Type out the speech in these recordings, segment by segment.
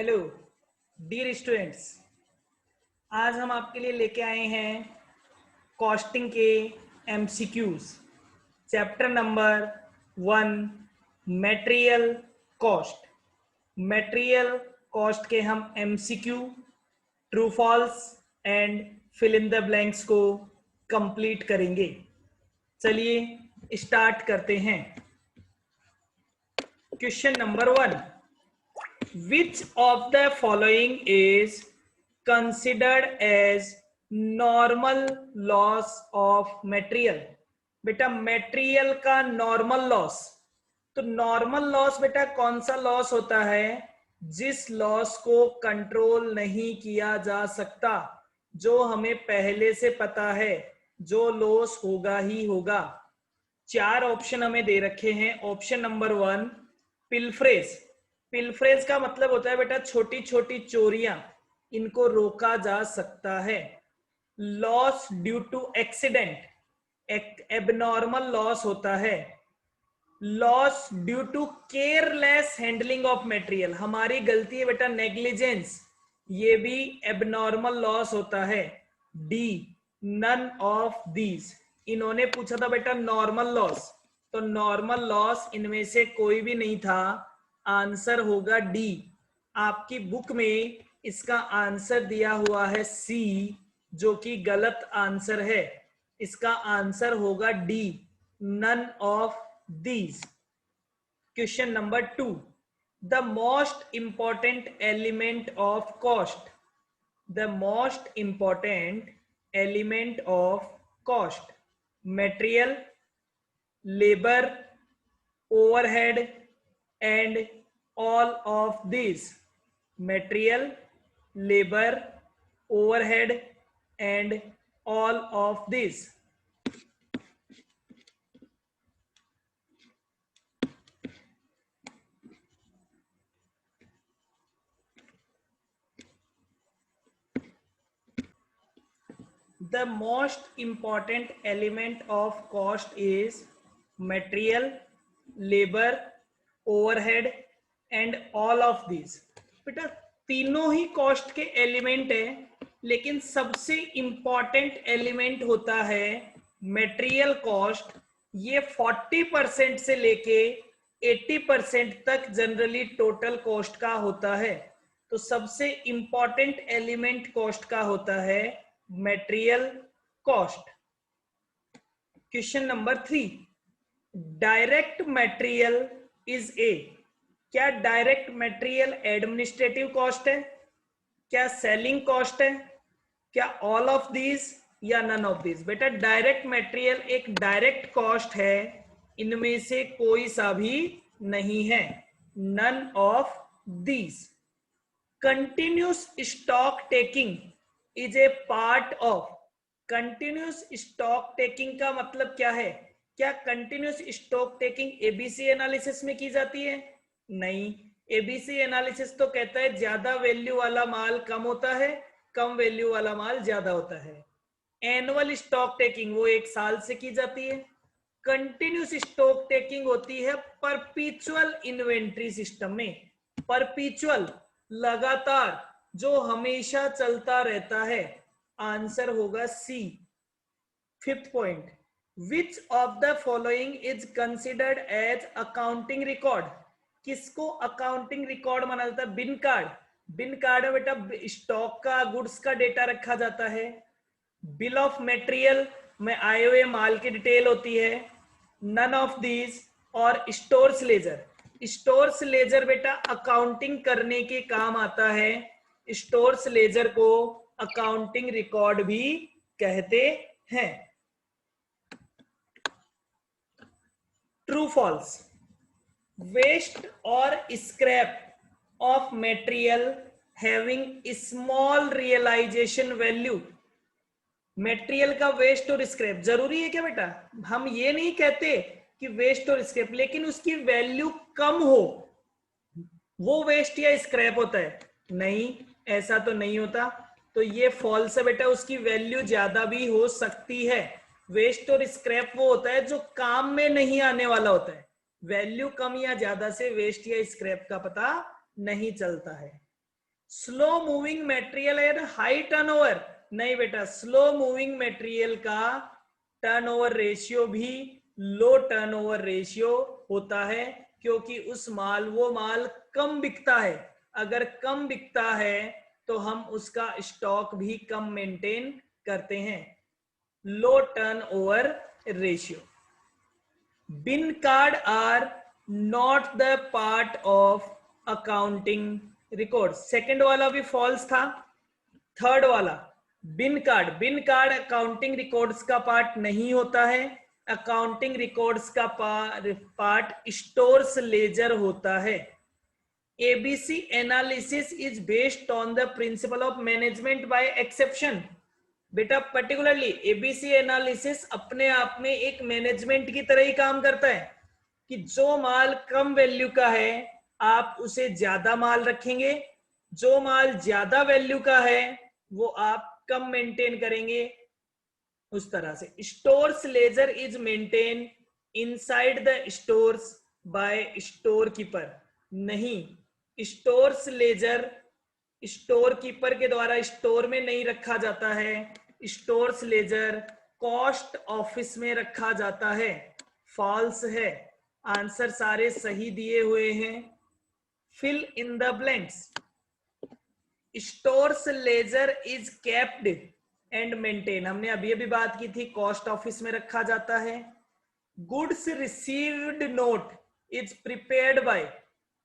Hello dear students, आज हम आपके लिए लेके आए हैं कॉस्टिंग के MCQs. Chapter number 1, material cost. Material cost के हम MCQ, true false and fill in the blanks को कंप्लीट करेंगे। चलिए स्टार्ट करते हैं। Question number 1, which of the following is considered as normal loss of material? बेटा material का normal loss, तो नॉर्मल लॉस बेटा कौन सा लॉस होता है? जिस लॉस को कंट्रोल नहीं किया जा सकता, जो हमें पहले से पता है जो लॉस होगा ही होगा। 4 ऑप्शन हमें दे रखे हैं। Option number 1, pilferage. पिलफ्रेज का मतलब होता है बेटा छोटी छोटी चोरियां, इनको रोका जा सकता है। लॉस ड्यू टू एक्सीडेंट, एक एबनॉर्मल लॉस होता है। Loss due to careless handling of material, हमारी गलती है बेटा, नेग्लिजेंस, ये भी एबनॉर्मल लॉस होता है। D, none of these. इन्होंने पूछा था बेटा नॉर्मल लॉस, तो नॉर्मल लॉस इनमें से कोई भी नहीं था। आंसर होगा डी। आपकी बुक में इसका आंसर दिया हुआ है सी, जो कि गलत आंसर है। इसका आंसर होगा D, none of these. Question number 2, the most important element of cost. The most important element of cost, material, labour, overhead and all of this. Material, labour, overhead and all of this. The most important element of cost is material, labor, overhead and all of these। बेटा तीनों ही cost के element है, लेकिन सबसे important element होता है material cost. ये 40% से लेके 80% तक जनरली टोटल कॉस्ट का होता है। तो सबसे इंपॉर्टेंट एलिमेंट कॉस्ट का होता है material cost. Question number 3, direct material is a. क्या डायरेक्ट मटेरियल एडमिनिस्ट्रेटिव कॉस्ट है? क्या सेलिंग कॉस्ट है? क्या ऑल ऑफ दीज या नन ऑफ दीज? बेटा डायरेक्ट मटेरियल एक डायरेक्ट कॉस्ट है, इनमें से कोई सा भी नहीं है, none of these. Continuous stock taking is a part of. Continuous stock taking का मतलब क्या है? क्या continuous stock taking ABC analysis में की जाती है? नहीं। एबीसी एनालिसिस तो कहता है ज्यादा वैल्यू वाला माल कम होता है, कम वैल्यू वाला माल ज्यादा होता है। एनुअल स्टॉक टेकिंग वो 1 साल से की जाती है। कंटिन्यूस स्टॉक टेकिंग होती है परपीचुअल इन्वेंट्री सिस्टम में। परपीचुअल, लगातार, जो हमेशा चलता रहता है। आंसर होगा C. 5th point, which of the following is considered as accounting record. किसको अकाउंटिंग रिकॉर्ड माना जाता है? बिन कार्ड। बिन कार्ड में बेटा स्टॉक का, गुड्स का डेटा रखा जाता है। बिल ऑफ मटेरियल में आए हुए माल की डिटेल होती है। नन ऑफ दीज और स्टोर्स लेजर। स्टोर्स लेजर बेटा अकाउंटिंग करने के काम आता है। स्टोर्स लेजर को अकाउंटिंग रिकॉर्ड भी कहते हैं। ट्रू फॉल्स, वेस्ट और scrap of material having small realisation value. Material का वेस्ट और स्क्रैप जरूरी है क्या बेटा? हम ये नहीं कहते कि वेस्ट और स्क्रैप, लेकिन उसकी वैल्यू कम हो, वो वेस्ट या स्क्रैप होता है? नहीं, ऐसा तो नहीं होता। तो ये फॉल्स है बेटा, उसकी वैल्यू ज्यादा भी हो सकती है। वेस्ट और स्क्रैप वो होता है जो काम में नहीं आने वाला होता है। वैल्यू कम या ज्यादा से वेस्ट या स्क्रैप का पता नहीं चलता है। Slow moving material at high turnover, नहीं बेटा, स्लो मूविंग मटेरियल का टर्नओवर रेशियो भी लो टर्नओवर रेशियो होता है, क्योंकि वो माल कम बिकता है। अगर कम बिकता है तो हम उसका स्टॉक भी कम मेंटेन करते हैं। Low turnover ratio. Bin card are not the part of accounting record. Second वाला भी फॉल्स था। थर्ड वाला बिन कार्ड अकाउंटिंग रिकॉर्ड्स का पार्ट नहीं होता है। अकाउंटिंग रिकॉर्ड्स का पार्ट स्टोर्स लेजर होता है। ABC analysis is based on the principle of management by exception. बेटा पर्टिकुलरली एबीसी एनालिसिस अपने आप में एक मैनेजमेंट की तरह ही काम करता है कि जो माल कम वैल्यू का है आप उसे ज्यादा माल रखेंगे, जो माल ज्यादा वैल्यू का है वो आप कम मेंटेन करेंगे, उस तरह से। Stores ledger is maintain inside the stores by store keeper. नहीं, स्टोर्स लेजर स्टोर कीपर के द्वारा स्टोर में नहीं रखा जाता है। स्टोर्स लेजर कॉस्ट ऑफिस में रखा जाता है। फॉल्स है। आंसर सारे सही दिए हुए हैं। Fill in the blanks. Stores ledger is kept and maintain, हमने अभी अभी बात की थी, कॉस्ट ऑफिस में रखा जाता है। Goods received note is prepared by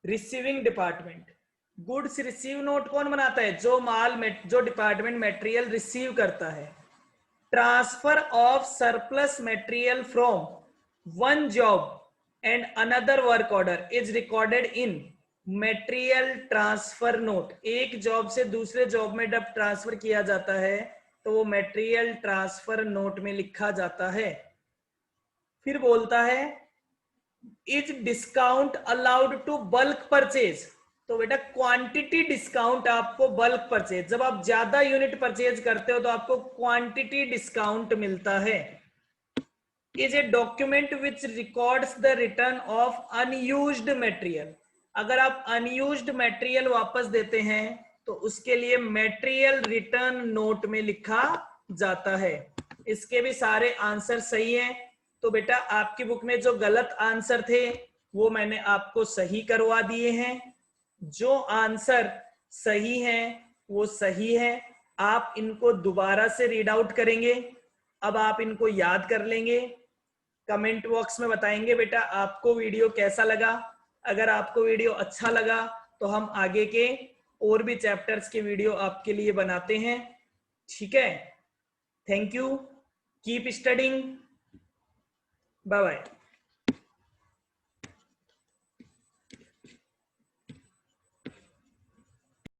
receiving department. Goods receive note कौन बनाता है? जो डिपार्टमेंट मटेरियल रिसीव करता है। Transfer of surplus material from one job and another work order is recorded in material transfer note. एक job से दूसरे job में जब ट्रांसफर किया जाता है तो वो मटेरियल ट्रांसफर नोट में लिखा जाता है। फिर बोलता है is discount allowed to bulk purchase. तो बेटा क्वांटिटी डिस्काउंट आपको बल्क परचेज, जब आप ज्यादा यूनिट परचेज करते हो तो आपको क्वांटिटी डिस्काउंट मिलता है। Is a document which records the return of unused material. अगर आप अनयूज्ड मटेरियल वापस देते हैं तो उसके लिए मटेरियल रिटर्न नोट में लिखा जाता है। इसके भी सारे आंसर सही हैं। तो बेटा आपकी बुक में जो गलत आंसर थे वो मैंने आपको सही करवा दिए हैं। जो आंसर सही हैं वो सही है। आप इनको दोबारा से रीड आउट करेंगे। अब आप इनको याद कर लेंगे। कमेंट बॉक्स में बताएंगे बेटा आपको वीडियो कैसा लगा। अगर आपको वीडियो अच्छा लगा तो हम आगे के और भी चैप्टर्स के वीडियो आपके लिए बनाते हैं। ठीक है, thank you, keep studying, bye bye.